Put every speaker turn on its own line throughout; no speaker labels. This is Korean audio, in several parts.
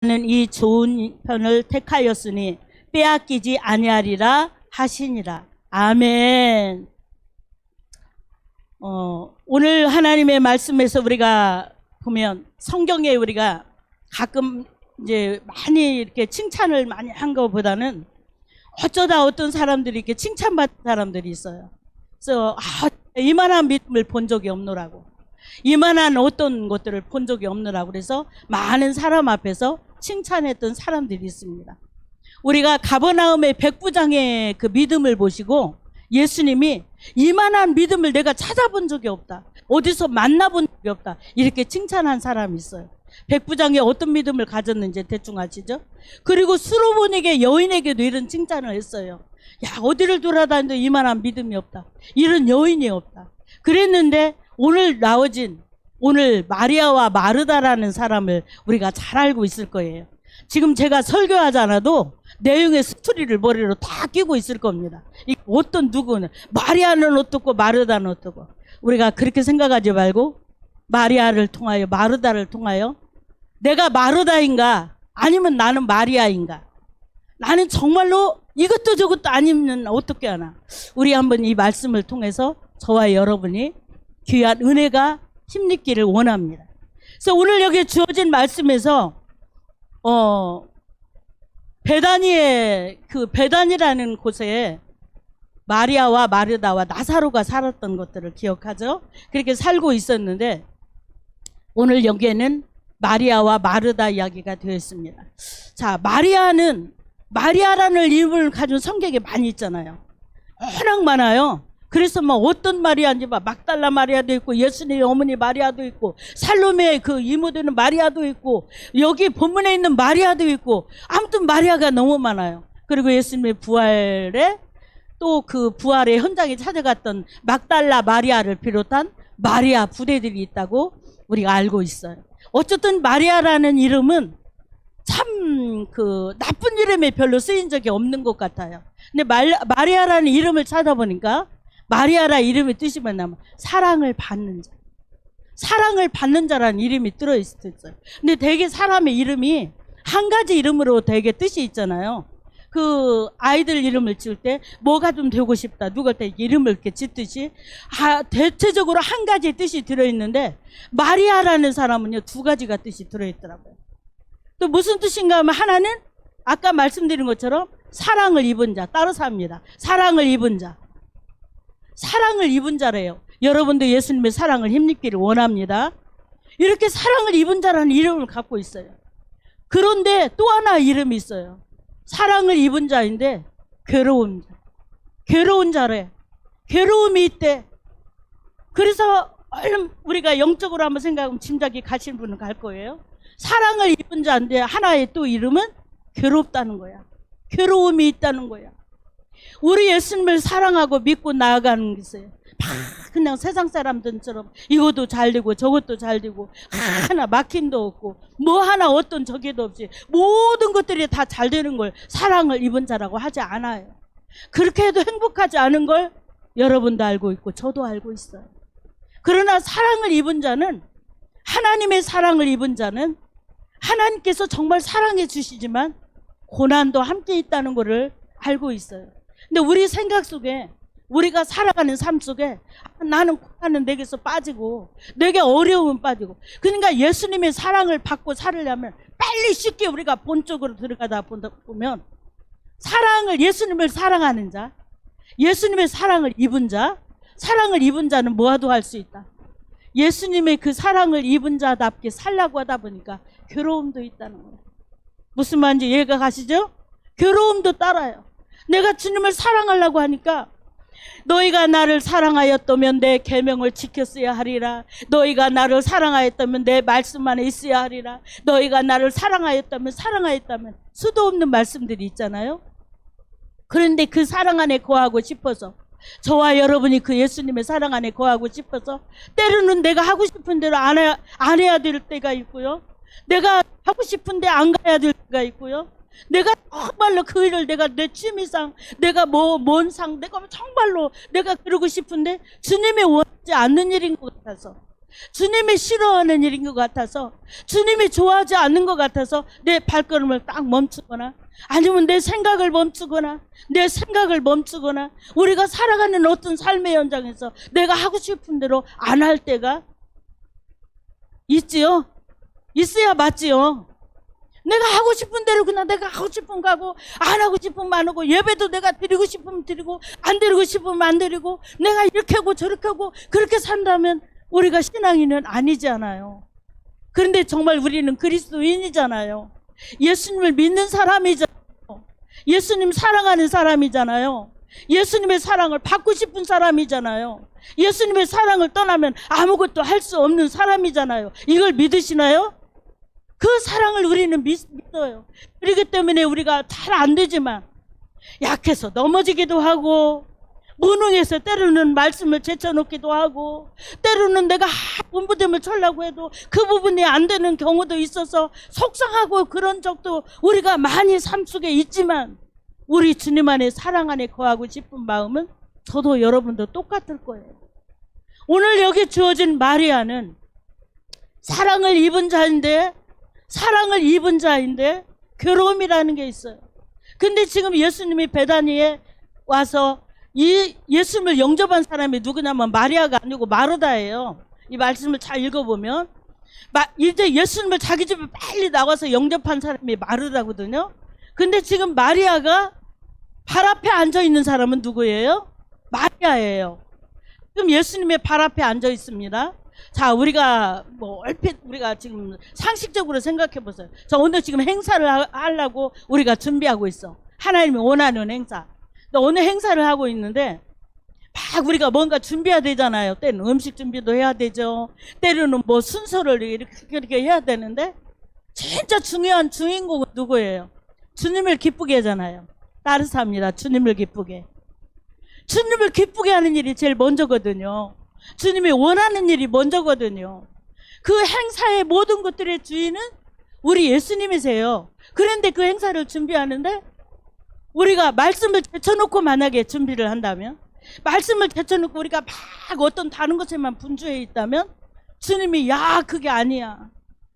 나는 이 좋은 편을 택하였으니 빼앗기지 아니하리라 하시니라. 아멘. 오늘 하나님의 말씀에서 우리가 보면 성경에 우리가 가끔 이제 많이 이렇게 칭찬을 많이 한 것보다는 어쩌다 어떤 사람들이 이렇게 칭찬받는 사람들이 있어요. 그래서 이만한 믿음을 본 적이 없노라고, 이만한 어떤 것들을 본 적이 없노라고 그래서 많은 사람 앞에서 칭찬했던 사람들이 있습니다. 우리가 가버나움의 백부장의 그 믿음을 보시고 예수님이 이만한 믿음을 내가 찾아본 적이 없다, 어디서 만나본 적이 없다, 이렇게 칭찬한 사람이 있어요. 백부장이 어떤 믿음을 가졌는지 대충 아시죠? 그리고 수로보니게 여인에게도 이런 칭찬을 했어요. 야, 어디를 돌아다녀도 이만한 믿음이 없다, 이런 여인이 없다. 그랬는데 오늘 나오진 오늘 마리아와 마르다라는 사람을 우리가 잘 알고 있을 거예요. 지금 제가 설교하지 않아도 내용의 스토리를 머리로 다 끼고 있을 겁니다. 어떤 누구는 마리아는 어떻고 마르다는 어떻고, 우리가 그렇게 생각하지 말고 마리아를 통하여 마르다를 통하여 내가 마르다인가 아니면 나는 마리아인가, 나는 정말로 이것도 저것도 아니면 어떻게 하나, 우리 한번 이 말씀을 통해서 저와 여러분이 귀한 은혜가 힘입기를 원합니다. 그래서 오늘 여기 주어진 말씀에서 베다니의 그 베다니라는 곳에 마리아와 마르다와 나사로가 살았던 것들을 기억하죠? 그렇게 살고 있었는데 오늘 여기에는 마리아와 마르다 이야기가 되어 있습니다. 자, 마리아라는 이름을 가진 성경에 많이 있잖아요. 워낙 많아요. 그래서 뭐 어떤 마리아인지 막달라 마리아도 있고, 예수님의 어머니 마리아도 있고, 살로메의 그 이모되는 마리아도 있고, 여기 본문에 있는 마리아도 있고, 아무튼 마리아가 너무 많아요. 그리고 예수님의 부활에 또 그 부활의 현장에 찾아갔던 막달라 마리아를 비롯한 마리아 부대들이 있다고 우리가 알고 있어요. 어쨌든 마리아라는 이름은 참 그 나쁜 이름에 별로 쓰인 적이 없는 것 같아요. 근데 마리아라는 이름을 찾아보니까 마리아라 이름의 뜻이 뭐냐면 사랑을 받는 자, 사랑을 받는 자라는 이름이 들어있었어요. 근데 되게 사람의 이름이 한 가지 이름으로 되게 뜻이 있잖아요. 그 아이들 이름을 지을 때 뭐가 좀 되고 싶다, 누가 때 이름을 이렇게 짓듯이 대체적으로 한 가지 뜻이 들어있는데 마리아라는 사람은요 두 가지가 뜻이 들어있더라고요. 또 무슨 뜻인가 하면 하나는 아까 말씀드린 것처럼 사랑을 입은 자, 따라서 합니다. 사랑을 입은 자, 사랑을 입은 자래요. 여러분도 예수님의 사랑을 힘입기를 원합니다. 이렇게 사랑을 입은 자라는 이름을 갖고 있어요. 그런데 또 하나 이름이 있어요. 사랑을 입은 자인데 괴로운 자, 괴로운 자래. 괴로움이 있대. 그래서 얼른 우리가 영적으로 한번 생각하면 짐작이 가시는 분은 갈 거예요. 사랑을 입은 자인데 하나의 또 이름은 괴롭다는 거야. 괴로움이 있다는 거야. 우리 예수님을 사랑하고 믿고 나아가는 게 있어요. 그냥 세상 사람들처럼 이것도 잘 되고 저것도 잘 되고 하나 막힘도 없고 뭐 하나 어떤 저기도 없이 모든 것들이 다 잘 되는 걸 사랑을 입은 자라고 하지 않아요. 그렇게 해도 행복하지 않은 걸 여러분도 알고 있고 저도 알고 있어요. 그러나 사랑을 입은 자는, 하나님의 사랑을 입은 자는 하나님께서 정말 사랑해 주시지만 고난도 함께 있다는 것을 알고 있어요. 근데 우리 생각 속에, 우리가 살아가는 삶 속에 나는 고난은 내게서 빠지고 내게 어려움은 빠지고, 그러니까 예수님의 사랑을 받고 살으려면 빨리 쉽게 우리가 본적으로 들어가다 보면 사랑을, 예수님을 사랑하는 자, 예수님의 사랑을 입은 자, 사랑을 입은 자는 뭐라도 할 수 있다. 예수님의 그 사랑을 입은 자답게 살라고 하다 보니까 괴로움도 있다는 거예요. 무슨 말인지 이해가 가시죠? 괴로움도 따라요. 내가 주님을 사랑하려고 하니까 너희가 나를 사랑하였다면 내 계명을 지켰어야 하리라. 너희가 나를 사랑하였다면 내 말씀 안에 있어야 하리라. 너희가 나를 사랑하였다면 수도 없는 말씀들이 있잖아요. 그런데 그 사랑 안에 거하고 싶어서, 저와 여러분이 그 예수님의 사랑 안에 거하고 싶어서 때로는 내가 하고 싶은 대로 안 해야 될 때가 있고요, 내가 하고 싶은데 안 가야 될 때가 있고요, 내가 정말로 그 일을 내가 내 취미상, 내가 뭔 상, 내가 정말로 내가 그러고 싶은데 주님이 원하지 않는 일인 것 같아서 주님이 싫어하는 일인 것 같아서, 주님이 좋아하지 않는 것 같아서 내 발걸음을 딱 멈추거나, 아니면 내 생각을 멈추거나, 우리가 살아가는 어떤 삶의 현장에서 내가 하고 싶은 대로 안 할 때가 있지요? 있어야 맞지요? 내가 하고 싶은 대로 그냥 내가 하고 싶으면 가고, 안 하고 싶으면 안 하고, 예배도 내가 드리고 싶으면 드리고, 안 드리고 싶으면 안 드리고, 내가 이렇게 하고 저렇게 하고 그렇게 산다면 우리가 신앙인은 아니잖아요. 그런데 정말 우리는 그리스도인이잖아요. 예수님을 믿는 사람이잖아요. 예수님 사랑하는 사람이잖아요. 예수님의 사랑을 받고 싶은 사람이잖아요. 예수님의 사랑을 떠나면 아무것도 할 수 없는 사람이잖아요. 이걸 믿으시나요? 그 사랑을 우리는 믿어요. 그렇기 때문에 우리가 잘 안 되지만 약해서 넘어지기도 하고, 무능해서 때로는 말씀을 제쳐놓기도 하고, 때로는 내가 본부됨을 쳐려고 해도 그 부분이 안 되는 경우도 있어서 속상하고 그런 적도 우리가 많이 삶 속에 있지만, 우리 주님 안에 사랑 안에 거하고 싶은 마음은 저도 여러분도 똑같을 거예요. 오늘 여기 주어진 마리아는 사랑을 입은 자인데 괴로움이라는 게 있어요. 근데 지금 예수님이 베다니에 와서 이 예수님을 영접한 사람이 누구냐면 마리아가 아니고 마르다예요. 이 말씀을 잘 읽어보면 이제 예수님을 자기 집에 빨리 나와서 영접한 사람이 마르다거든요. 근데 지금 마리아가 발 앞에 앉아 있는 사람은 누구예요? 마리아예요. 지금 예수님의 발 앞에 앉아 있습니다. 자, 우리가 얼핏 우리가 지금 상식적으로 생각해 보세요. 자, 오늘 지금 행사를 하려고 우리가 준비하고 있어. 하나님이 원하는 행사. 오늘 행사를 하고 있는데 막 우리가 뭔가 준비해야 되잖아요. 때는 음식 준비도 해야 되죠. 때로는 순서를 이렇게 해야 되는데, 진짜 중요한 주인공은 누구예요? 주님을 기쁘게 하잖아요. 따르사합니다. 주님을 기쁘게 하는 일이 제일 먼저거든요. 주님이 원하는 일이 먼저거든요. 그 행사의 모든 것들의 주인은 우리 예수님이세요. 그런데 그 행사를 준비하는데 우리가 말씀을 제쳐놓고 만약에 준비를 한다면, 말씀을 제쳐놓고 우리가 막 어떤 다른 것에만 분주해 있다면, 주님이 야, 그게 아니야.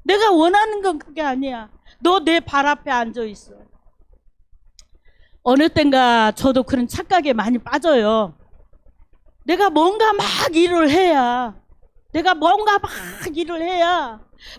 내가 원하는 건 그게 아니야. 너 내 발 앞에 앉아 있어. 어느 땐가 저도 그런 착각에 많이 빠져요. 내가 뭔가 막 일을 해야,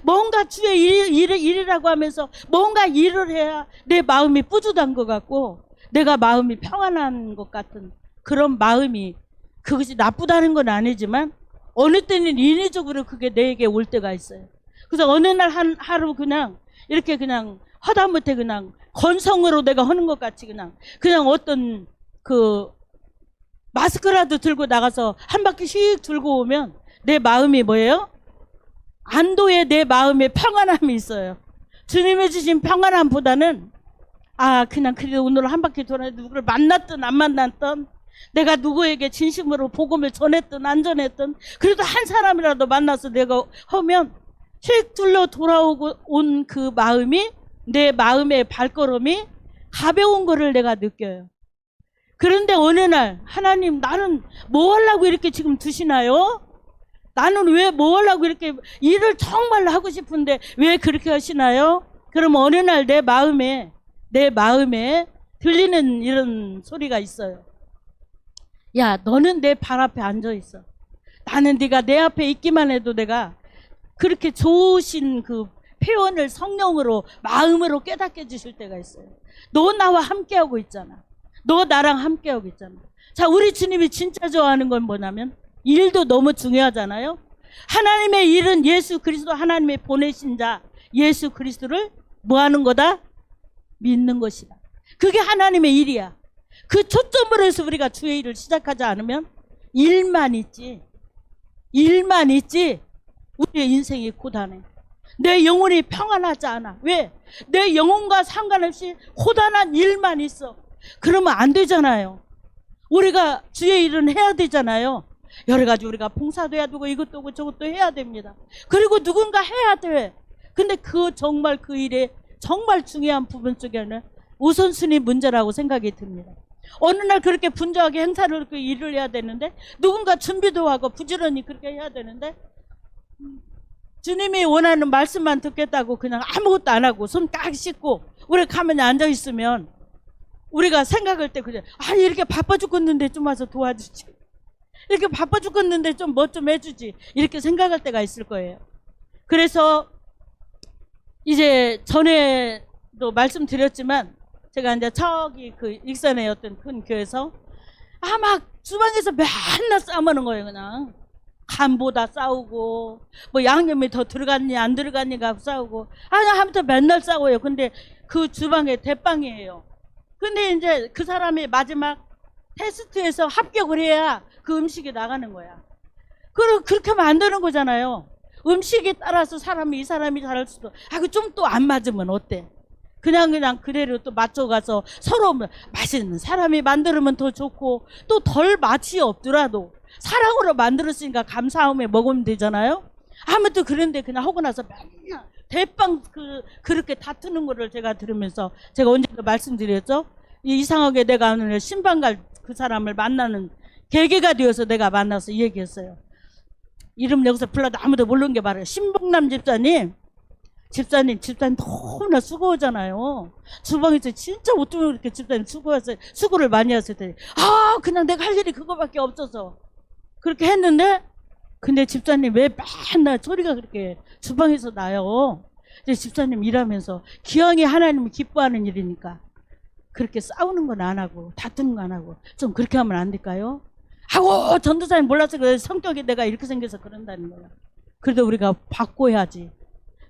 뭔가 주의 일이라고 하면서 뭔가 일을 해야 내 마음이 뿌듯한 것 같고, 내가 마음이 평안한 것 같은 그런 마음이, 그것이 나쁘다는 건 아니지만 어느 때는 인위적으로 그게 내게 올 때가 있어요. 그래서 어느 날 하루 그냥 이렇게 그냥 하다못해 그냥 건성으로 내가 하는 것 같이 그냥 어떤 마스크라도 들고 나가서 한 바퀴씩 들고 오면 내 마음이 뭐예요? 안도의 내 마음에 평안함이 있어요. 주님이 주신 평안함보다는 그냥 그래도 오늘 한 바퀴 돌아 누구를 만났든 안 만났든, 내가 누구에게 진심으로 복음을 전했든 안 전했든, 그래도 한 사람이라도 만나서 내가 하면 휙 둘러 돌아오고 온 그 마음이, 내 마음의 발걸음이 가벼운 거를 내가 느껴요. 그런데 어느 날 하나님, 나는 뭐 하려고 이렇게 지금 두시나요? 나는 왜 뭐 하려고 이렇게 일을 정말 하고 싶은데 왜 그렇게 하시나요? 그럼 어느 날 내 마음에 들리는 이런 소리가 있어요. 야, 너는 내 발 앞에 앉아 있어. 나는 네가 내 앞에 있기만 해도 내가 그렇게 좋으신 그 표현을 성령으로, 마음으로 깨닫게 해주실 때가 있어요. 너 나와 함께하고 있잖아. 너 나랑 함께하고 있잖아. 자, 우리 주님이 진짜 좋아하는 건 뭐냐면, 일도 너무 중요하잖아요. 하나님의 일은 예수 그리스도, 하나님의 보내신 자 예수 그리스도를 뭐 하는 거다? 믿는 것이다. 그게 하나님의 일이야. 그 초점으로 해서 우리가 주의 일을 시작하지 않으면 일만 있지 우리의 인생이 고단해. 내 영혼이 평안하지 않아. 왜? 내 영혼과 상관없이 고단한 일만 있어. 그러면 안 되잖아요. 우리가 주의 일은 해야 되잖아요. 여러 가지 우리가 봉사도 해야 되고 이것도 하고 저것도 해야 됩니다. 그리고 누군가 해야 돼. 근데 정말 그 일에 정말 중요한 부분 쪽에는 우선순위 문제라고 생각이 듭니다. 어느 날 그렇게 분주하게 행사를 그렇게 일을 해야 되는데, 누군가 준비도 하고 부지런히 그렇게 해야 되는데, 주님이 원하는 말씀만 듣겠다고 그냥 아무것도 안 하고 손 딱 씻고 우리 가만히 앉아 있으면 우리가 생각할 때 그래, 아니 이렇게 바빠 죽겠는데 좀 와서 도와주지, 이렇게 바빠 죽겠는데 좀 뭐 좀 해주지, 이렇게 생각할 때가 있을 거예요. 그래서 이제 전에도 말씀드렸지만 제가 이제 저기 그 익산의 어떤 큰 교회에서 막 주방에서 맨날 싸우는 거예요. 그냥 간보다 싸우고 뭐 양념이 더 들어갔니 안 들어갔니가 싸우고 아무튼 맨날 싸워요. 근데 그 주방에 대빵이에요. 근데 이제 그 사람이 마지막 테스트에서 합격을 해야 그 음식이 나가는 거야. 그렇게 하면 안 되는 거잖아요. 음식에 따라서 이 사람이 잘할 수도, 그 좀 또 안 맞으면 어때? 그냥 그대로 또 맞춰가서 서로 맛있는 사람이 만들면 더 좋고, 또 덜 맛이 없더라도 사랑으로 만들었으니까 감사함에 먹으면 되잖아요. 아무튼 그런데 그냥 하고 나서 맨날 대빵 그렇게 다투는 거를 제가 들으면서 제가 언제도 말씀드렸죠. 이상하게 내가 오늘 신방갈 그 사람을 만나는 계기가 되어서 내가 만나서 얘기했어요. 이름 여기서 불러도 아무도 모르는 게 바로 신봉남 집사님 너무나 수고하잖아요. 주방에서 진짜 어쩌면 그렇게 집사님 수고를 많이 하실 때, 그냥 내가 할 일이 그거밖에 없어서 그렇게 했는데, 근데 집사님 왜 맨날 소리가 그렇게 주방에서 나요? 이제 집사님 일하면서 기왕에 하나님을 기뻐하는 일이니까 그렇게 싸우는 건 안 하고 다투는 건 안 하고 좀 그렇게 하면 안 될까요? 하고 전도사님 몰라서 그래. 성격이 내가 이렇게 생겨서 그런다는 거야. 그래도 우리가 바꿔야지,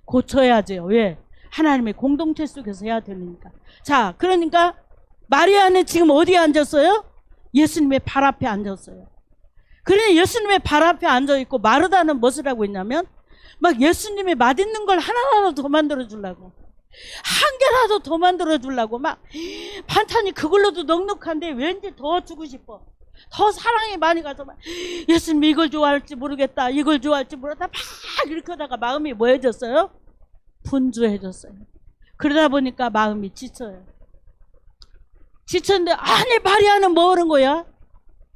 고쳐야지. 왜? 하나님의 공동체 속에서 해야 되니까. 자, 그러니까 마리아는 지금 어디에 앉았어요? 예수님의 발 앞에 앉았어요. 그러니 예수님의 발 앞에 앉아있고, 마르다는 무엇을 하고 있냐면 막 예수님이 맛있는 걸 하나라도 더 만들어 주려고, 한 개라도 더 만들어 주려고, 막 반찬이 그걸로도 넉넉한데 왠지 더 주고 싶어. 더 사랑이 많이 가서 막 예수님 이걸 좋아할지 모르겠다, 이걸 좋아할지 모르겠다, 막 이렇게 하다가 마음이 뭐해졌어요? 분주해졌어요. 그러다 보니까 마음이 지쳐요. 지쳤는데, 아니 마리아는 뭐 하는 거야?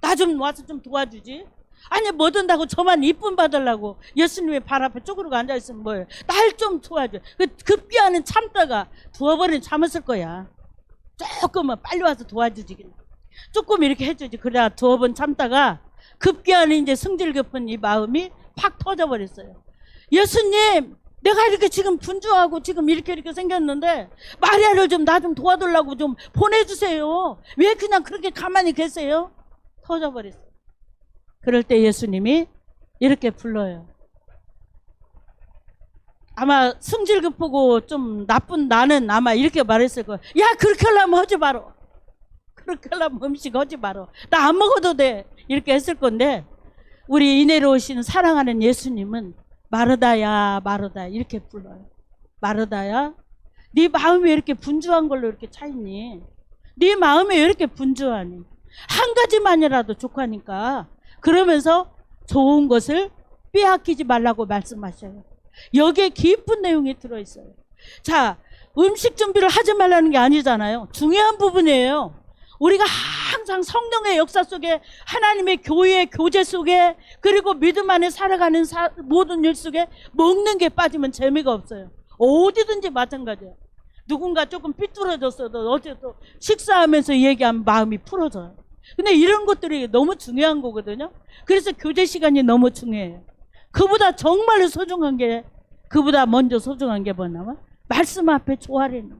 나 좀 와서 좀 도와주지. 아니 뭐 든다고 저만 이쁨 받으려고 예수님의 발 앞에 쪼그리고 앉아있으면 뭐예요? 날 좀 도와줘. 급기야는 참다가 두어버리는 참았을 거야. 조금은 빨리 와서 도와주지. 조금 이렇게 해주지. 그래야 두어 번 참다가 급기야는 이제 성질 급한 이 마음이 팍 터져버렸어요. 예수님, 내가 이렇게 지금 분주하고 지금 이렇게 생겼는데 마리아를 좀 나 좀 도와달라고 좀 보내주세요. 왜 그냥 그렇게 가만히 계세요? 터져버렸어요. 그럴 때 예수님이 이렇게 불러요. 아마 성질 급하고 좀 나쁜 나는 아마 이렇게 말했을 거야. 야, 그렇게 하려면 하지 마라. 그렇게 하려면 음식 하지 마라. 나 안 먹어도 돼. 이렇게 했을 건데, 우리 이내로 오신 사랑하는 예수님은 마르다야 마르다 이렇게 불러요. 마르다야, 네 마음이 왜 이렇게 분주한 걸로 이렇게 차있니? 네 마음이 왜 이렇게 분주하니? 한 가지만이라도 족하니까. 그러면서 좋은 것을 빼앗기지 말라고 말씀하셔요. 여기에 깊은 내용이 들어있어요. 자, 음식 준비를 하지 말라는 게 아니잖아요. 중요한 부분이에요. 우리가 항상 성령의 역사 속에, 하나님의 교회의 교제 속에, 그리고 믿음 안에 살아가는 모든 일 속에 먹는 게 빠지면 재미가 없어요. 어디든지 마찬가지예요. 누군가 조금 삐뚤어졌어도 어쨌든 식사하면서 얘기하면 마음이 풀어져요. 근데 이런 것들이 너무 중요한 거거든요. 그래서 교제 시간이 너무 중요해요. 그보다 정말로 소중한 게, 그보다 먼저 소중한 게 뭐냐면 말씀 앞에 조아리는,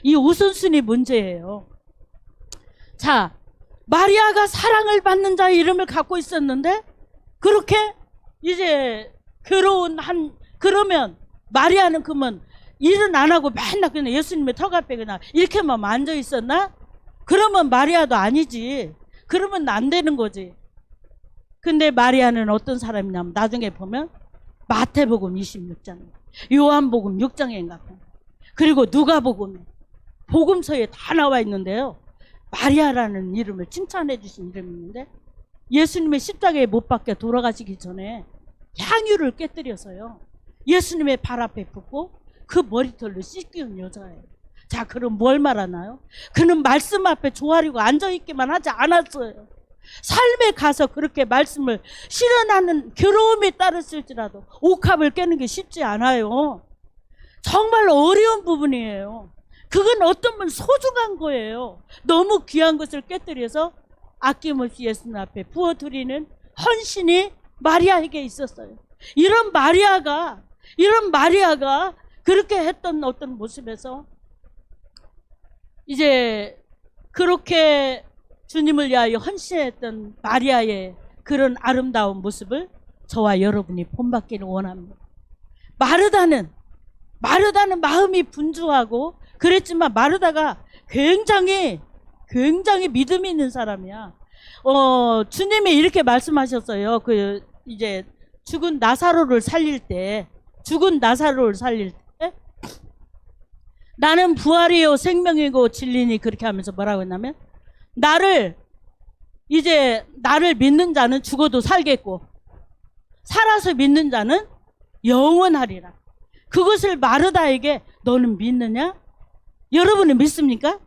이 우선순위 문제예요. 자, 마리아가 사랑을 받는 자의 이름을 갖고 있었는데, 그렇게 이제 그러면 마리아는 그러면 일은 안 하고 맨날 그냥 예수님의 턱 앞에 그냥 이렇게만 앉아 있었나? 그러면 마리아도 아니지. 그러면 안 되는 거지. 근데 마리아는 어떤 사람이냐면 나중에 보면 마태복음 26장, 요한복음 6장인가, 그리고 누가복음, 복음서에 다 나와 있는데요. 마리아라는 이름을 칭찬해 주신 이름이 있는데, 예수님의 십자가에 못 박혀 돌아가시기 전에 향유를 깨뜨려서요, 예수님의 발 앞에 붓고 그 머리털로 씻기운 여자예요. 자, 그럼 뭘 말하나요? 그는 말씀 앞에 조아리고 앉아있기만 하지 않았어요. 삶에 가서 그렇게 말씀을 실현하는 괴로움이 따랐을지라도 옥합을 깨는 게 쉽지 않아요. 정말 어려운 부분이에요. 그건 어떤 분 소중한 거예요. 너무 귀한 것을 깨뜨려서 아낌없이 예수님 앞에 부어드리는 헌신이 마리아에게 있었어요. 이런 마리아가 그렇게 했던 어떤 모습에서 이제 그렇게 주님을 위하여 헌신했던 마리아의 그런 아름다운 모습을 저와 여러분이 본받기를 원합니다. 마르다는 마음이 분주하고 그랬지만 마르다가 굉장히 믿음이 있는 사람이야. 주님이 이렇게 말씀하셨어요. 이제 죽은 나사로를 살릴 때 나는 부활이요 생명이고 진리니 그렇게 하면서 뭐라고 했냐면 나를 믿는 자는 죽어도 살겠고 살아서 믿는 자는 영원하리라. 그것을 마르다에게 너는 믿느냐? 여러분은 믿습니까?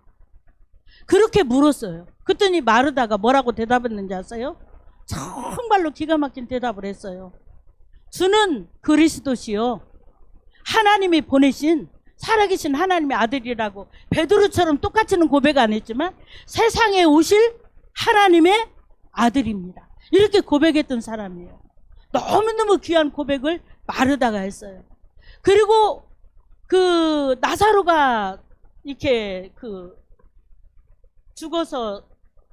그렇게 물었어요. 그랬더니 마르다가 뭐라고 대답했는지 아세요? 정말로 기가 막힌 대답을 했어요. 주는 그리스도시요 하나님이 보내신 살아계신 하나님의 아들이라고 베드로처럼 똑같이는 고백 안 했지만 세상에 오실 하나님의 아들입니다. 이렇게 고백했던 사람이에요. 너무너무 귀한 고백을 마르다가 했어요. 그리고 그 나사로가 이렇게 죽어서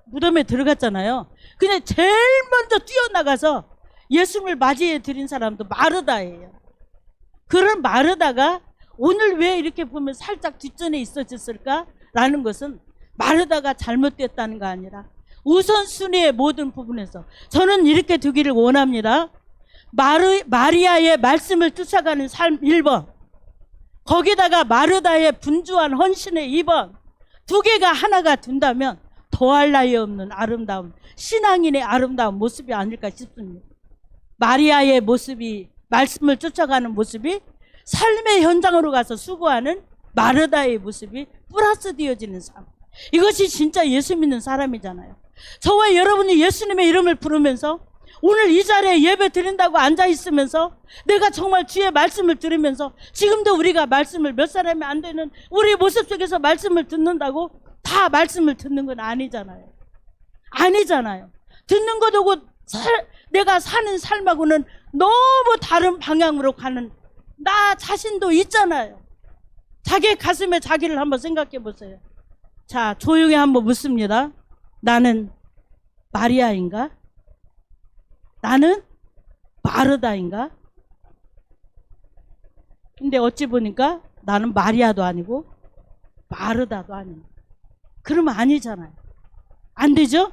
무덤에 들어갔잖아요. 근데 제일 먼저 뛰어나가서 예수님을 맞이해 드린 사람도 마르다예요. 그런 마르다가 오늘 왜 이렇게 보면 살짝 뒷전에 있어졌을까라는 것은 마르다가 잘못됐다는 거 아니라 우선순위의 모든 부분에서 저는 이렇게 두기를 원합니다. 마리아의 말씀을 쫓아가는 삶 1번, 거기다가 마르다의 분주한 헌신의 2번, 두 개가 하나가 된다면 더할 나위 없는 아름다운 신앙인의 아름다운 모습이 아닐까 싶습니다. 마리아의 모습이, 말씀을 쫓아가는 모습이 삶의 현장으로 가서 수고하는 마르다의 모습이 플러스 되어지는 삶. 이것이 진짜 예수 믿는 사람이잖아요. 저와 여러분이 예수님의 이름을 부르면서 오늘 이 자리에 예배 드린다고 앉아 있으면서 내가 정말 주의 말씀을 들으면서 지금도 우리가 말씀을 몇 사람이 안 되는 우리 모습 속에서 말씀을 듣는다고 다 말씀을 듣는 건 아니잖아요. 듣는 것하고 내가 사는 삶하고는 너무 다른 방향으로 가는 나 자신도 있잖아요. 자기 가슴에 자기를 한번 생각해 보세요. 자, 조용히 한번 묻습니다. 나는 마리아인가? 나는 마르다인가? 근데 어찌 보니까 나는 마리아도 아니고 마르다도 아닙니다. 그러면 아니잖아요. 안 되죠?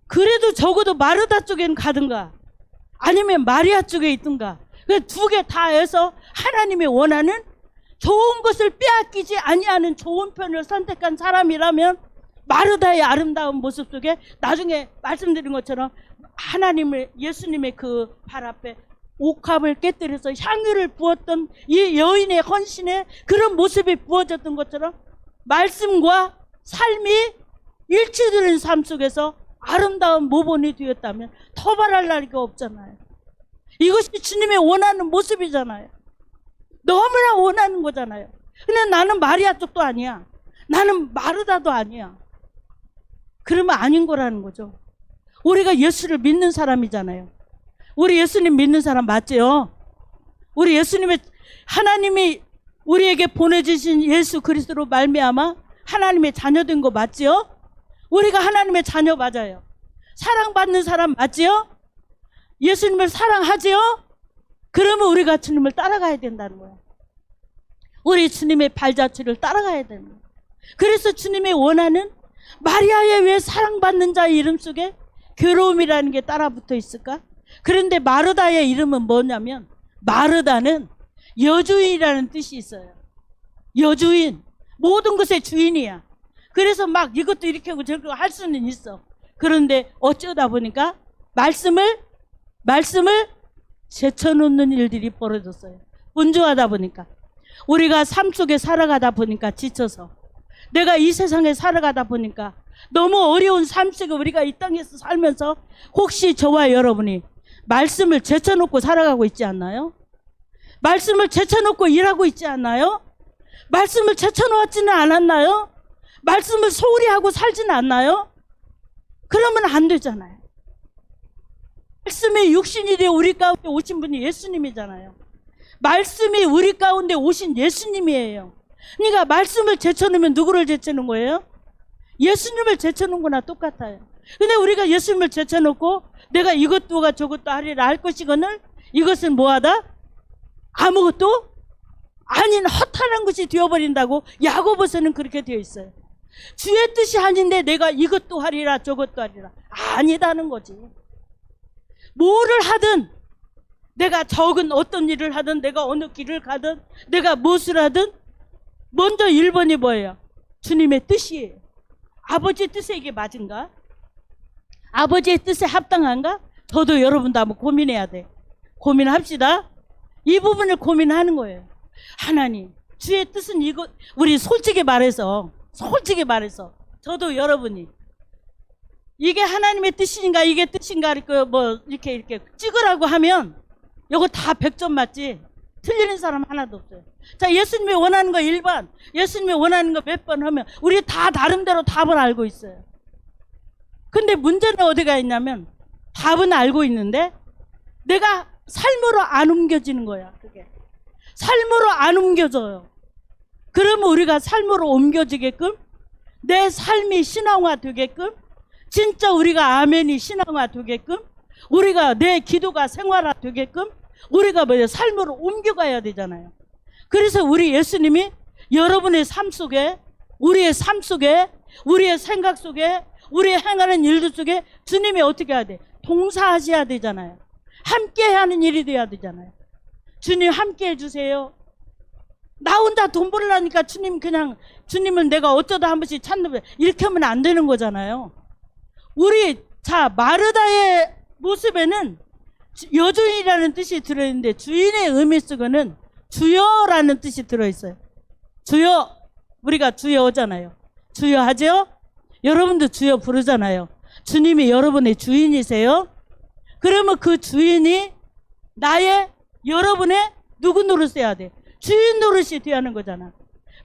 그래도 적어도 마르다 쪽에는 가든가 아니면 마리아 쪽에 있든가 두 개 다 해서 하나님이 원하는 좋은 것을 빼앗기지 아니하는 좋은 편을 선택한 사람이라면 마르다의 아름다운 모습 속에 나중에 말씀드린 것처럼 하나님을 예수님의 그 발 앞에 옥합을 깨뜨려서 향유를 부었던 이 여인의 헌신에 그런 모습이 부어졌던 것처럼 말씀과 삶이 일치되는 삶 속에서 아름다운 모본이 되었다면 더 바랄 나위가 없잖아요. 이것이 주님의 원하는 모습이잖아요. 너무나 원하는 거잖아요. 근데 나는 마리아 쪽도 아니야. 나는 마르다도 아니야. 그러면 아닌 거라는 거죠. 우리가 예수를 믿는 사람이잖아요. 우리 예수님 믿는 사람 맞죠? 우리 예수님의 하나님이 우리에게 보내주신 예수 그리스도로 말미암아 하나님의 자녀된 거 맞죠? 우리가 하나님의 자녀 맞아요. 사랑받는 사람 맞죠? 예수님을 사랑하죠? 그러면 우리가 주님을 따라가야 된다는 거예요. 우리 주님의 발자취를 따라가야 되는 거예요. 그래서 주님이 원하는 마리아의 왜 사랑받는 자의 이름 속에 괴로움이라는 게 따라붙어 있을까? 그런데 마르다의 이름은 뭐냐면 마르다는 여주인이라는 뜻이 있어요. 여주인, 모든 것의 주인이야. 그래서 막 이것도 이렇게 하고 저렇게 할 수는 있어. 그런데 어쩌다 보니까 말씀을 제쳐놓는 일들이 벌어졌어요. 분주하다 보니까 우리가 삶 속에 살아가다 보니까 지쳐서 내가 이 세상에 살아가다 보니까 너무 어려운 삶 속에 우리가 이 땅에서 살면서 혹시 저와 여러분이 말씀을 제쳐놓고 살아가고 있지 않나요? 말씀을 제쳐놓고 일하고 있지 않나요? 말씀을 제쳐놓았지는 않았나요? 말씀을 소홀히 하고 살지는 않나요? 그러면 안 되잖아요. 말씀이 육신이 되어 우리 가운데 오신 분이 예수님이잖아요. 말씀이 우리 가운데 오신 예수님이에요. 그러니까 말씀을 제쳐놓으면 누구를 제쳐놓은 거예요? 예수님을 제쳐놓은 거나 똑같아요. 근데 우리가 예수님을 제쳐놓고 내가 이것도가 저것도 하리라 할 것이거늘 이것은 뭐하다? 아무것도 아닌 허탄한 것이 되어버린다고 야고보서는 그렇게 되어 있어요. 주의 뜻이 아닌데 내가 이것도 하리라 저것도 하리라 아니다는 거지. 뭐를 하든 내가 적은 어떤 일을 하든 내가 어느 길을 가든 내가 무엇을 하든 먼저 1번이 뭐예요? 주님의 뜻이에요. 아버지의 뜻에 이게 맞은가? 아버지의 뜻에 합당한가? 저도 여러분도 한번 고민해야 돼. 고민합시다. 이 부분을 고민하는 거예요. 하나님 주의 뜻은 이거. 우리 솔직히 말해서 저도 여러분이 이게 하나님의 뜻인가 이게 뜻인가 이렇게 찍으라고 하면 이거 다 100점 맞지? 틀리는 사람 하나도 없어요. 자, 예수님이 원하는 거 1번, 예수님이 원하는 거 몇 번 하면 우리 다 나름대로 답을 알고 있어요. 근데 문제는 어디가 있냐면 답은 알고 있는데 내가 삶으로 안 옮겨지는 거야. 그게 삶으로 안 옮겨져요. 그러면 우리가 삶으로 옮겨지게끔 내 삶이 신앙화 되게끔 진짜 우리가 아멘이 신앙화 되게끔 우리가 내 기도가 생활화 되게끔 우리가 삶으로 옮겨가야 되잖아요. 그래서 우리 예수님이 여러분의 삶 속에 우리의 삶 속에 우리의 생각 속에 우리의 행하는 일들 속에 주님이 어떻게 해야 돼? 동사하셔야 되잖아요. 함께 하는 일이 돼야 되잖아요. 주님 함께 해주세요. 나 혼자 돈 벌으려니까 주님은 내가 어쩌다 한 번씩 찾는 이렇게 하면 안 되는 거잖아요. 마르다의 모습에는 여주인이라는 뜻이 들어있는데 주인의 의미 속에는 주여라는 뜻이 들어있어요. 주여, 우리가 주여잖아요. 주여 하죠? 여러분도 주여 부르잖아요. 주님이 여러분의 주인이세요. 그러면 그 주인이 여러분의 누구 노릇해야 돼? 주인 노릇이 돼야 하는 거잖아.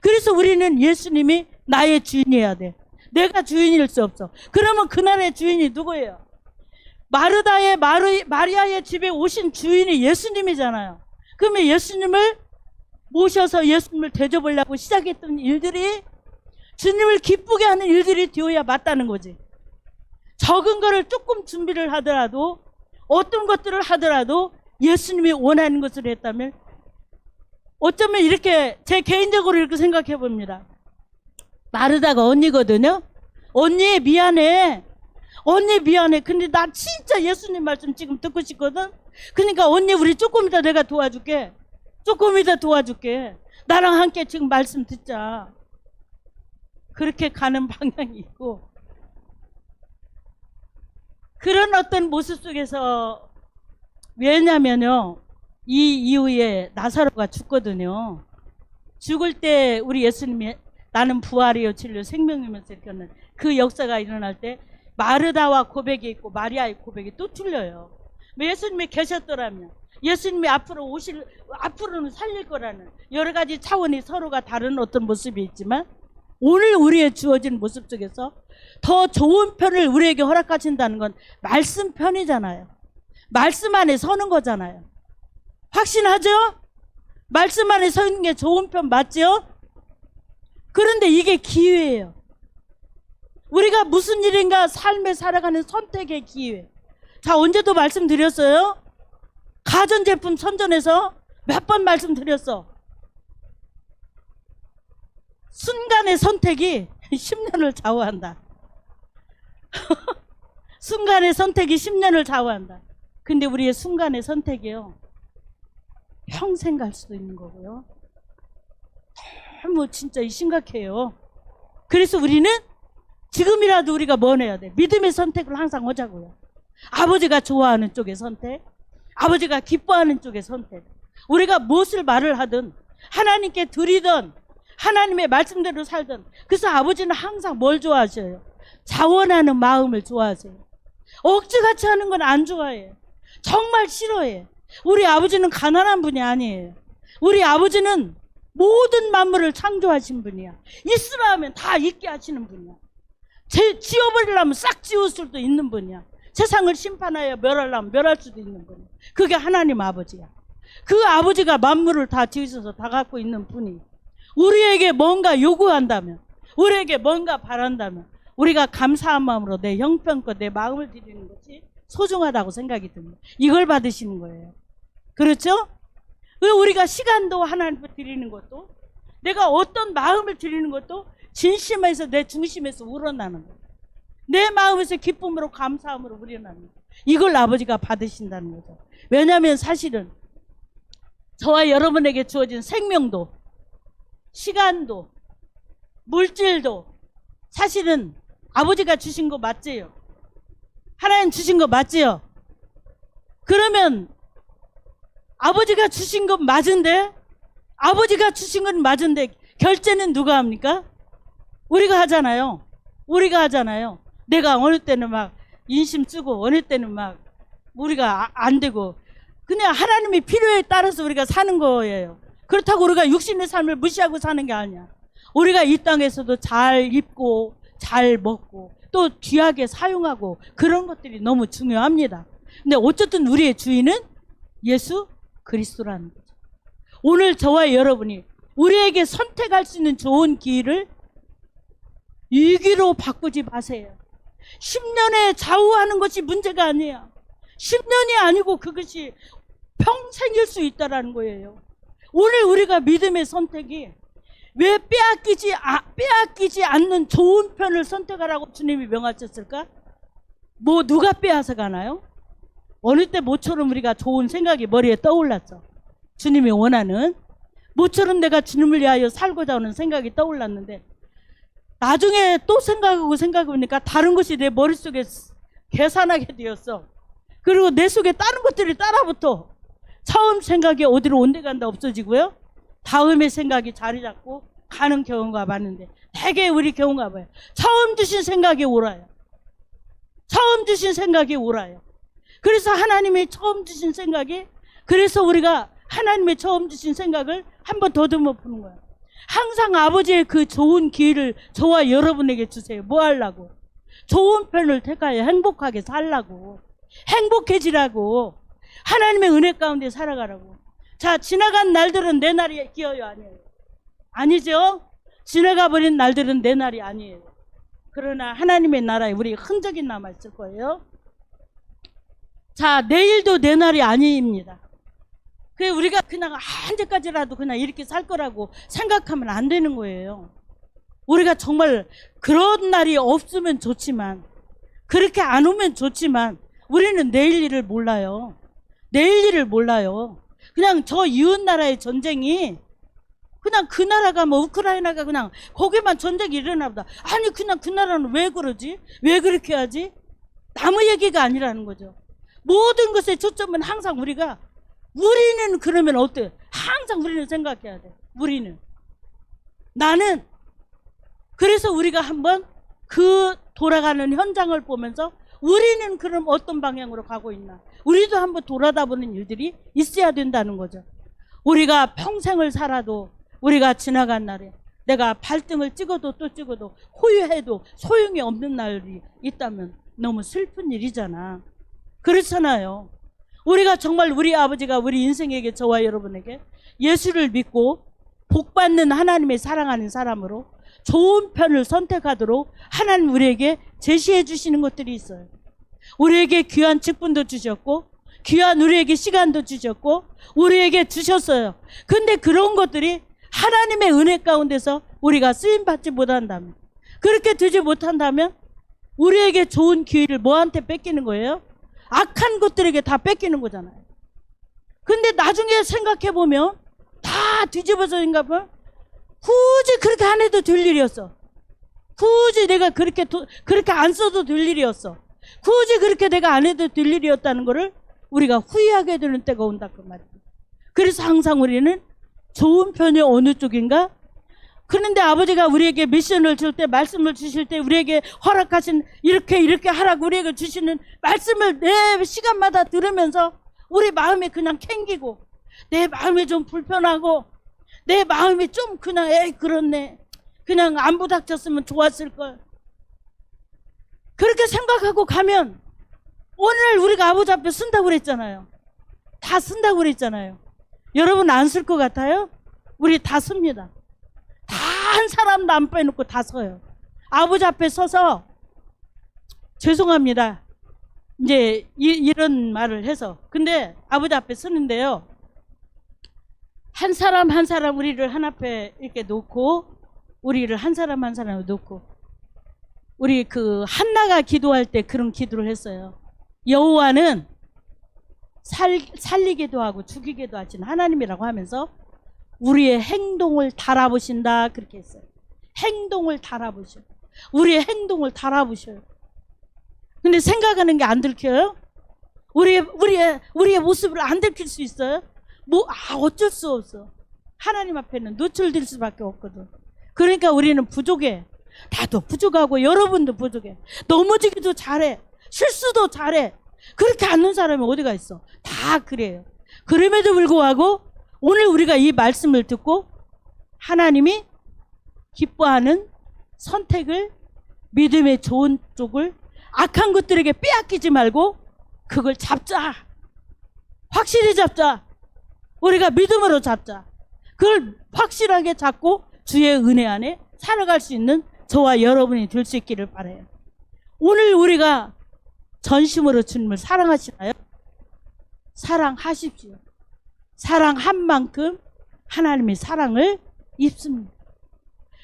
그래서 우리는 예수님이 나의 주인이어야 돼. 내가 주인일 수 없어. 그러면 그날의 주인이 누구예요? 마리아의 집에 오신 주인이 예수님이잖아요. 그러면 예수님을 모셔서 예수님을 대접하려고 시작했던 일들이 주님을 기쁘게 하는 일들이 되어야 맞다는 거지. 적은 거를 조금 준비를 하더라도 어떤 것들을 하더라도 예수님이 원하는 것을 했다면 어쩌면 이렇게 제 개인적으로 이렇게 생각해 봅니다. 마르다가 언니거든요. 언니 미안해. 근데 나 진짜 예수님 말씀 지금 듣고 싶거든. 그러니까 언니 우리 조금 이따 내가 도와줄게. 나랑 함께 지금 말씀 듣자. 그렇게 가는 방향이 있고 그런 어떤 모습 속에서 왜냐면요. 이 이후에 나사로가 죽거든요. 죽을 때 우리 예수님이 나는 부활이요 진리요 생명이면서 이렇게 하는 그 역사가 일어날 때 마르다와 고백이 있고 마리아의 고백이 또 틀려요. 예수님이 계셨더라면 예수님이 앞으로는 살릴 거라는 여러 가지 차원이 서로가 다른 어떤 모습이 있지만 오늘 우리의 주어진 모습 속에서 더 좋은 편을 우리에게 허락하신다는 건 말씀 편이잖아요. 말씀 안에 서는 거잖아요. 확신하죠? 말씀 안에 서 있는 게 좋은 편 맞죠? 그런데 이게 기회예요. 우리가 무슨 일인가 삶에 살아가는 선택의 기회. 자, 언제도 말씀드렸어요? 가전제품 선전에서 몇 번 말씀드렸어. 순간의 선택이 10년을 좌우한다. 순간의 선택이 10년을 좌우한다. 근데 우리의 순간의 선택이요. 평생 갈 수도 있는 거고요. 너무 진짜 심각해요. 그래서 우리는 지금이라도 우리가 뭘 해야 돼? 믿음의 선택을 항상 하자고요. 아버지가 좋아하는 쪽의 선택, 아버지가 기뻐하는 쪽의 선택. 우리가 무엇을 말을 하든 하나님께 드리든 하나님의 말씀대로 살던. 그래서 아버지는 항상 뭘 좋아하셔요? 자원하는 마음을 좋아하세요. 억지같이 하는 건 안 좋아해요. 정말 싫어해. 우리 아버지는 가난한 분이 아니에요. 우리 아버지는 모든 만물을 창조하신 분이야. 있으라 하면 다 있게 하시는 분이야. 지워버리려면 싹 지울 수도 있는 분이야. 세상을 심판하여 멸하려면 멸할 수도 있는 분이야. 그게 하나님 아버지야. 그 아버지가 만물을 다 지으셔서 다 갖고 있는 분이 우리에게 뭔가 요구한다면, 우리에게 뭔가 바란다면 우리가 감사한 마음으로 내 형편껏 내 마음을 드리는 것이 소중하다고 생각이 듭니다. 이걸 받으시는 거예요. 그렇죠? 왜 우리가 시간도 하나님께 드리는 것도, 내가 어떤 마음을 드리는 것도 진심에서 내 중심에서 우러나는 거예요. 내 마음에서 기쁨으로 감사함으로 우러나는 거예요. 이걸 아버지가 받으신다는 거죠. 왜냐하면 사실은 저와 여러분에게 주어진 생명도, 시간도, 물질도 사실은 아버지가 주신 거 맞지요? 하나님 주신 거 맞지요? 그러면 아버지가 주신 건 맞은데, 아버지가 주신 건 맞은데 결제는 누가 합니까? 우리가 하잖아요. 우리가 하잖아요. 내가 어느 때는 막 인심 쓰고 어느 때는 막 우리가 안 되고, 그냥 하나님의 필요에 따라서 우리가 사는 거예요. 그렇다고 우리가 육신의 삶을 무시하고 사는 게 아니야. 우리가 이 땅에서도 잘 입고 잘 먹고 또 귀하게 사용하고 그런 것들이 너무 중요합니다. 근데 어쨌든 우리의 주인은 예수 그리스도라는 거죠. 오늘 저와 여러분이 우리에게 선택할 수 있는 좋은 기회를 위기로 바꾸지 마세요. 10년에 좌우하는 것이 문제가 아니야. 10년이 아니고 그것이 평생일 수 있다는 거예요. 오늘 우리가 믿음의 선택이 왜 빼앗기지 않는 좋은 편을 선택하라고 주님이 명하셨을까? 뭐 누가 빼앗아 가나요? 어느 때 모처럼 우리가 좋은 생각이 머리에 떠올랐죠. 주님이 원하는 모처럼 내가 주님을 위하여 살고자 하는 생각이 떠올랐는데, 나중에 또 생각해보니까 다른 것이 내 머릿속에 계산하게 되었어. 그리고 내 속에 다른 것들이 따라붙어. 처음 생각이 어디로 온데간데 없어지고요, 다음에 생각이 자리 잡고 가는 경우가 많은데, 대개 우리 경우가 뭐예요? 처음 주신 생각이 옳아요. 처음 주신 생각이 옳아요. 그래서 하나님의 처음 주신 생각이, 그래서 우리가 하나님의 처음 주신 생각을 한 번 더듬어 보는 거예요. 항상 아버지의 그 좋은 기회를 저와 여러분에게 주세요. 뭐 하려고? 좋은 편을 택하여 행복하게 살라고, 행복해지라고, 하나님의 은혜 가운데 살아가라고. 자, 지나간 날들은 내 날이 기어요, 아니에요? 아니죠? 지나가 버린 날들은 내 날이 아니에요. 그러나 하나님의 나라에 우리의 흔적이 남아있을 거예요. 자, 내일도 내 날이 아닙니다. 그래, 우리가 그냥 언제까지라도 그냥 이렇게 살 거라고 생각하면 안 되는 거예요. 우리가 정말 그런 날이 없으면 좋지만, 그렇게 안 오면 좋지만, 우리는 내일 일을 몰라요. 내일 일을 몰라요. 그냥 저 이웃 나라의 전쟁이, 그냥 그 나라가 뭐 우크라이나가 그냥 거기만 전쟁이 일어나 보다. 아니, 그냥 그 나라는 왜 그러지? 왜 그렇게 하지? 남의 얘기가 아니라는 거죠. 모든 것의 초점은 항상 우리는 그러면 어때? 항상 우리는 생각해야 돼. 우리는. 나는. 그래서 우리가 한번 그 돌아가는 현장을 보면서 우리는 그럼 어떤 방향으로 가고 있나? 우리도 한번 돌아다보는 일들이 있어야 된다는 거죠. 우리가 평생을 살아도, 우리가 지나간 날에 내가 발등을 찍어도 또 찍어도 호유해도 소용이 없는 날이 있다면 너무 슬픈 일이잖아. 그렇잖아요. 우리가 정말 우리 아버지가 우리 인생에게, 저와 여러분에게 예수를 믿고 복받는 하나님의 사랑하는 사람으로 좋은 편을 선택하도록 하나님 우리에게 제시해 주시는 것들이 있어요. 우리에게 귀한 직분도 주셨고, 귀한 우리에게 시간도 주셨고, 우리에게 주셨어요. 근데 그런 것들이 하나님의 은혜 가운데서 우리가 쓰임받지 못한다면, 그렇게 되지 못한다면 우리에게 좋은 기회를 뭐한테 뺏기는 거예요? 악한 것들에게 다 뺏기는 거잖아요. 근데 나중에 생각해보면 다 뒤집어져인가 봐. 굳이 그렇게 안 해도 될 일이었어. 굳이 내가 그렇게 안 써도 될 일이었어. 굳이 그렇게 내가 안 해도 될 일이었다는 거를 우리가 후회하게 되는 때가 온다 그 말이에요. 그래서 항상 우리는 좋은 편이 어느 쪽인가? 그런데 아버지가 우리에게 미션을 줄 때, 말씀을 주실 때 우리에게 허락하신 이렇게 하라고 우리에게 주시는 말씀을 내 시간마다 들으면서 우리 마음이 그냥 캥기고, 내 마음이 좀 불편하고, 내 마음이 좀 그냥 에이 그렇네, 그냥 안 부닥쳤으면 좋았을걸, 그렇게 생각하고 가면 오늘 우리가 아버지 앞에 쓴다고 그랬잖아요. 다 쓴다고 그랬잖아요. 여러분 안 쓸 것 같아요? 우리 다 씁니다. 다 한 사람도 안 빼놓고 다 서요. 아버지 앞에 서서, 죄송합니다, 이제 이런 말을 해서, 근데 아버지 앞에 서는데요, 한 사람 한 사람 우리를 한 앞에 이렇게 놓고, 우리를 한 사람 한 사람을 놓고, 우리 그 한나가 기도할 때 그런 기도를 했어요. 여호와는 살리기도 하고 죽이기도 하시는 하나님이라고 하면서 우리의 행동을 달아보신다, 그렇게 했어요. 행동을 달아보셔. 우리의 행동을 달아보셔요. 근데 생각하는 게 안 들켜요? 우리의 모습을 안 들킬 수 있어요? 어쩔 수 없어. 하나님 앞에는 노출될 수밖에 없거든. 그러니까 우리는 부족해. 나도 부족하고 여러분도 부족해. 넘어지기도 잘해. 실수도 잘해. 그렇게 않는 사람이 어디가 있어? 다 그래요. 그럼에도 불구하고 오늘 우리가 이 말씀을 듣고 하나님이 기뻐하는 선택을, 믿음의 좋은 쪽을, 악한 것들에게 빼앗기지 말고 그걸 잡자. 확실히 잡자. 우리가 믿음으로 잡자. 그걸 확실하게 잡고 주의 은혜 안에 살아갈 수 있는 저와 여러분이 될 수 있기를 바라요. 오늘 우리가 전심으로 주님을 사랑하시나요? 사랑하십시오. 사랑한 만큼 하나님의 사랑을 입습니다.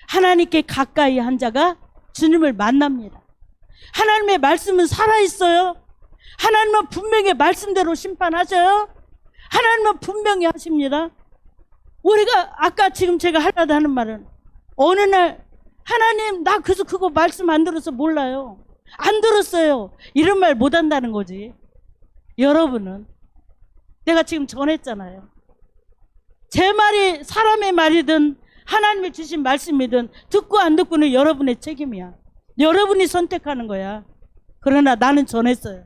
하나님께 가까이 한 자가 주님을 만납니다. 하나님의 말씀은 살아있어요. 하나님은 분명히 말씀대로 심판하셔요. 하나님은 분명히 하십니다. 우리가 아까 지금 제가 하려다 하는 말은, 어느 날 하나님 나 그래서 그거 말씀 안 들어서 몰라요, 안 들었어요, 이런 말 못 한다는 거지. 여러분은 내가 지금 전했잖아요. 제 말이 사람의 말이든 하나님이 주신 말씀이든 듣고 안 듣고는 여러분의 책임이야. 여러분이 선택하는 거야. 그러나 나는 전했어요.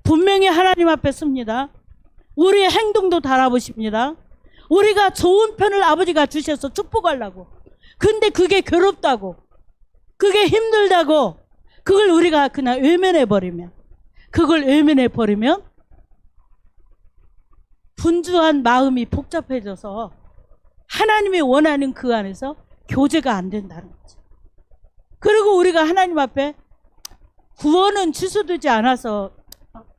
분명히 하나님 앞에 섭니다. 우리의 행동도 달아보십니다. 우리가 좋은 편을 아버지가 주셔서 축복하려고, 근데 그게 괴롭다고, 그게 힘들다고, 그걸 우리가 그냥 외면해버리면, 분주한 마음이 복잡해져서 하나님이 원하는 그 안에서 교제가 안 된다는 거죠. 그리고 우리가 하나님 앞에 구원은 취소되지 않아서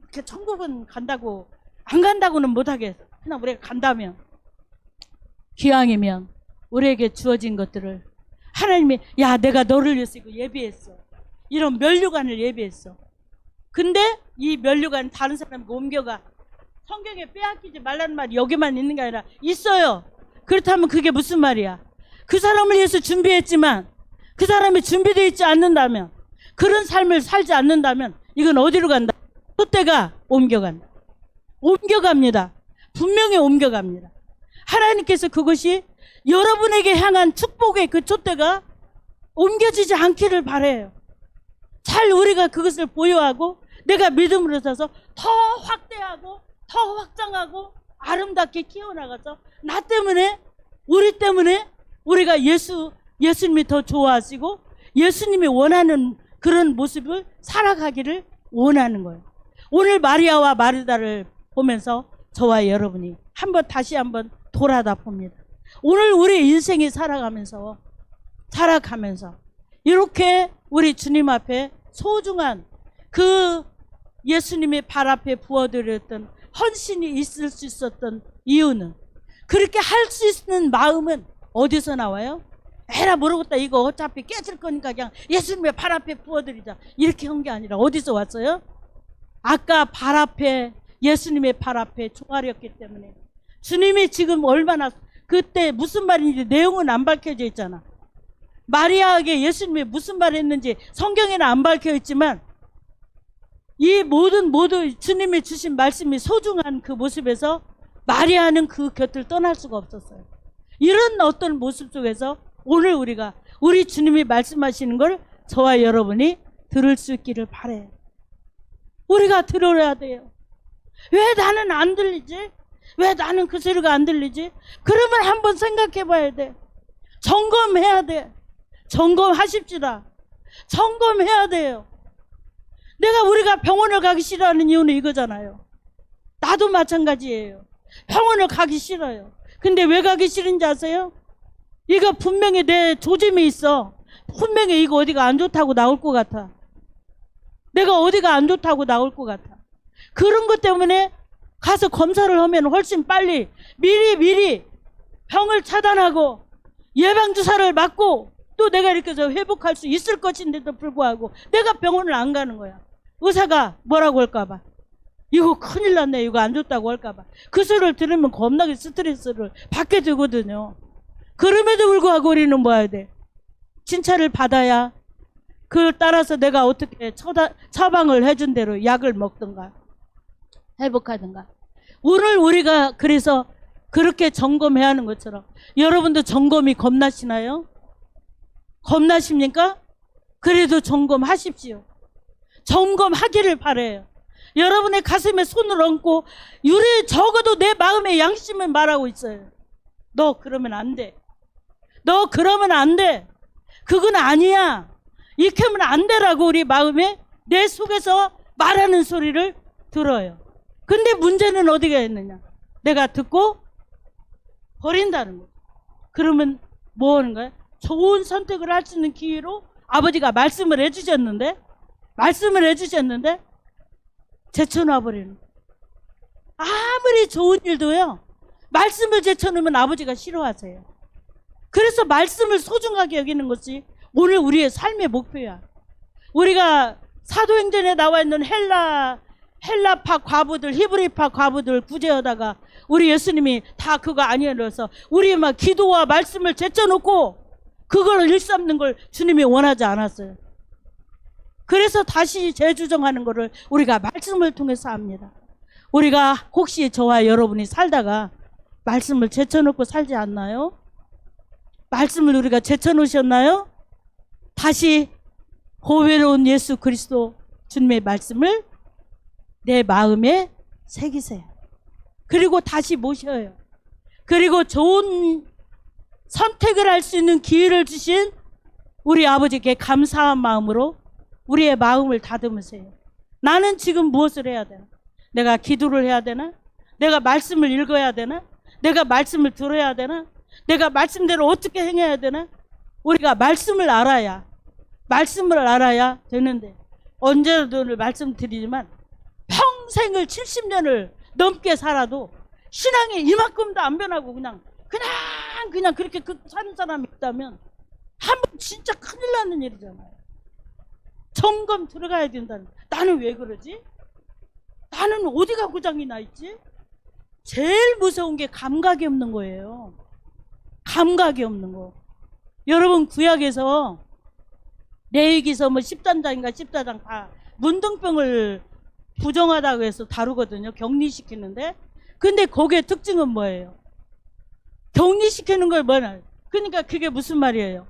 이렇게 천국은 간다고, 안 간다고는 못하겠어. 그냥 우리가 간다면, 기왕이면 우리에게 주어진 것들을 하나님이, 야 내가 너를 위해서 이거 예비했어, 이런 면류관을 예비했어. 근데 이 면류관 다른 사람에게 옮겨가. 성경에 빼앗기지 말라는 말이 여기만 있는 게 아니라 있어요. 그렇다면 그게 무슨 말이야? 그 사람을 위해서 준비했지만 그 사람이 준비되어 있지 않는다면, 그런 삶을 살지 않는다면 이건 어디로 간다? 촛대가 옮겨간다. 옮겨갑니다. 분명히 옮겨갑니다. 하나님께서 그것이 여러분에게 향한 축복의 그 촛대가 옮겨지지 않기를 바라요. 잘 우리가 그것을 보유하고 내가 믿음으로 서서 더 확대하고 더 확장하고 아름답게 키워나가서 나 때문에, 우리 때문에 우리가 예수님이 더 좋아하시고 예수님이 원하는 그런 모습을 살아가기를 원하는 거예요. 오늘 마리아와 마르다를 보면서 저와 여러분이 다시 한번 돌아다 봅니다. 오늘 우리 인생이 살아가면서 이렇게 우리 주님 앞에 소중한 그 예수님의 발 앞에 부어드렸던 헌신이 있을 수 있었던 이유는, 그렇게 할 수 있는 마음은 어디서 나와요? 에라 모르겠다, 이거 어차피 깨질 거니까 그냥 예수님의 발 앞에 부어드리자, 이렇게 한 게 아니라 어디서 왔어요? 아까 발 앞에, 예수님의 발 앞에 종아리였기 때문에, 주님이 지금 얼마나 그때 무슨 말인지 내용은 안 밝혀져 있잖아. 마리아에게 예수님이 무슨 말을 했는지 성경에는 안 밝혀 있지만 이 모든 주님이 주신 말씀이 소중한 그 모습에서 마리아는 그 곁을 떠날 수가 없었어요. 이런 어떤 모습 속에서 오늘 우리 주님이 말씀하시는 걸 저와 여러분이 들을 수 있기를 바래요. 우리가 들어야 돼요. 왜 나는 안 들리지? 왜 나는 그 소리가 안 들리지? 그러면 한번 생각해 봐야 돼. 점검해야 돼. 점검하십시다. 점검해야 돼요. 우리가 병원을 가기 싫어하는 이유는 이거잖아요. 나도 마찬가지예요. 병원을 가기 싫어요. 근데 왜 가기 싫은지 아세요? 이거 분명히 내 조짐이 있어. 분명히 이거 어디가 안 좋다고 나올 것 같아. 내가 어디가 안 좋다고 나올 것 같아. 그런 것 때문에 가서 검사를 하면 훨씬 빨리 미리 병을 차단하고 예방주사를 맞고 또 내가 이렇게 해서 회복할 수 있을 것인데도 불구하고 내가 병원을 안 가는 거야. 의사가 뭐라고 할까봐. 이거 큰일 났네. 이거 안 좋다고 할까봐. 그 소리를 들으면 겁나게 스트레스를 받게 되거든요. 그럼에도 불구하고 우리는 뭐 해야 돼? 진찰을 받아야 그걸 따라서 내가 어떻게 처방을 해준 대로 약을 먹든가 회복하든가. 오늘 우리가 그래서 그렇게 점검해야 하는 것처럼 여러분도 점검이 겁나시나요? 겁나십니까? 그래도 점검하십시오. 점검하기를 바라요. 여러분의 가슴에 손을 얹고 적어도 내 마음의 양심을 말하고 있어요. 너 그러면 안 돼. 너 그러면 안 돼. 그건 아니야. 이렇게 하면 안 되라고 우리 마음에 내 속에서 말하는 소리를 들어요. 근데 문제는 어디가 있느냐? 내가 듣고 버린다는 거. 그러면 뭐 하는 거야? 좋은 선택을 할 수 있는 기회로 아버지가 말씀을 해주셨는데 제쳐놔 버리는 거야. 아무리 좋은 일도요, 말씀을 제쳐놓으면 아버지가 싫어하세요. 그래서 말씀을 소중하게 여기는 것이 오늘 우리의 삶의 목표야. 우리가 사도행전에 나와 있는 헬라파 과부들, 히브리파 과부들 구제하다가 우리 예수님이 다 그거 아니라서 우리 막 기도와 말씀을 제쳐놓고 그걸 일삼는 걸 주님이 원하지 않았어요. 그래서 다시 재주정하는 거를 우리가 말씀을 통해서 합니다. 우리가 혹시 저와 여러분이 살다가 말씀을 제쳐놓고 살지 않나요? 말씀을 우리가 제쳐놓으셨나요? 다시 보배로운 예수 그리스도 주님의 말씀을 내 마음에 새기세요. 그리고 다시 모셔요. 그리고 좋은 선택을 할 수 있는 기회를 주신 우리 아버지께 감사한 마음으로 우리의 마음을 다듬으세요. 나는 지금 무엇을 해야 되나? 내가 기도를 해야 되나? 내가 말씀을 읽어야 되나? 내가 말씀을 들어야 되나? 내가 말씀대로 어떻게 행해야 되나? 우리가 말씀을 알아야 되는데, 언제도 말씀드리지만 평생을 70년을 넘게 살아도 신앙이 이만큼도 안 변하고 그냥 그렇게 사는 사람이 있다면 한번 진짜 큰일 나는 일이잖아요. 점검 들어가야 된다는. 나는 왜 그러지? 나는 어디가 고장이 나 있지? 제일 무서운 게 감각이 없는 거예요. 감각이 없는 거. 여러분 구약에서 레위기서 13장인가 14장 다 문둥병을 부정하다고 해서 다루거든요. 격리시키는데. 근데 거기에 특징은 뭐예요? 격리시키는 걸 뭐냐? 그러니까 그게 무슨 말이에요?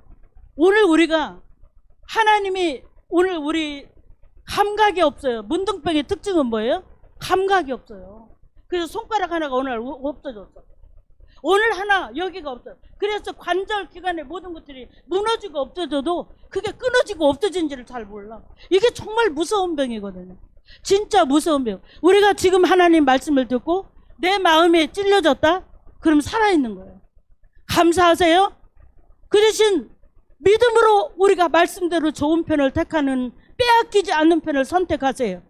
오늘 우리가 하나님이 오늘 우리 감각이 없어요. 문둥병의 특징은 뭐예요? 감각이 없어요. 그래서 손가락 하나가 오늘 없어졌어. 오늘 하나 여기가 없어요. 그래서 관절 기관의 모든 것들이 무너지고 없어져도 그게 끊어지고 없어진지를 잘 몰라. 이게 정말 무서운 병이거든요. 진짜 무서운 병. 우리가 지금 하나님 말씀을 듣고 내 마음에 찔려졌다? 그럼 살아있는 거예요. 감사하세요? 그 대신 믿음으로 우리가 말씀대로 좋은 편을 택하는, 빼앗기지 않는 편을 선택하세요.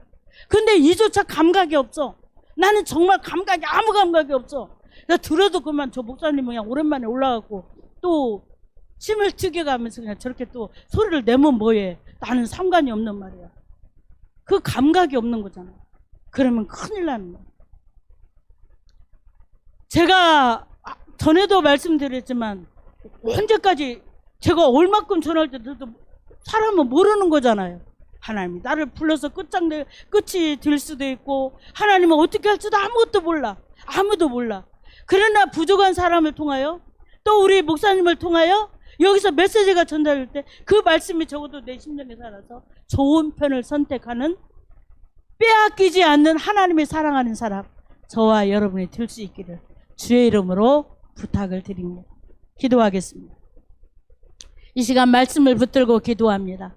근데 이조차 감각이 없어. 나는 정말 아무 감각이 없어. 나 들어도 그만 저 목사님은 그냥 오랜만에 올라가고 또 침을 튀겨가면서 그냥 저렇게 또 소리를 내면 뭐해. 나는 상관이 없는 말이야. 그 감각이 없는 거잖아. 그러면 큰일 나는 거야. 제가 전에도 말씀드렸지만 언제까지 제가 얼마큼 전할 때도 사람은 모르는 거잖아요. 하나님이 나를 불러서 끝이 될 수도 있고 하나님은 어떻게 할지도 아무것도 몰라. 아무도 몰라. 그러나 부족한 사람을 통하여 또 우리 목사님을 통하여 여기서 메시지가 전달될 때 그 말씀이 적어도 내 심령에 살아서 좋은 편을 선택하는, 빼앗기지 않는 하나님의 사랑하는 사람, 저와 여러분이 될 수 있기를 주의 이름으로 부탁을 드립니다. 기도하겠습니다. 이 시간 말씀을 붙들고 기도합니다.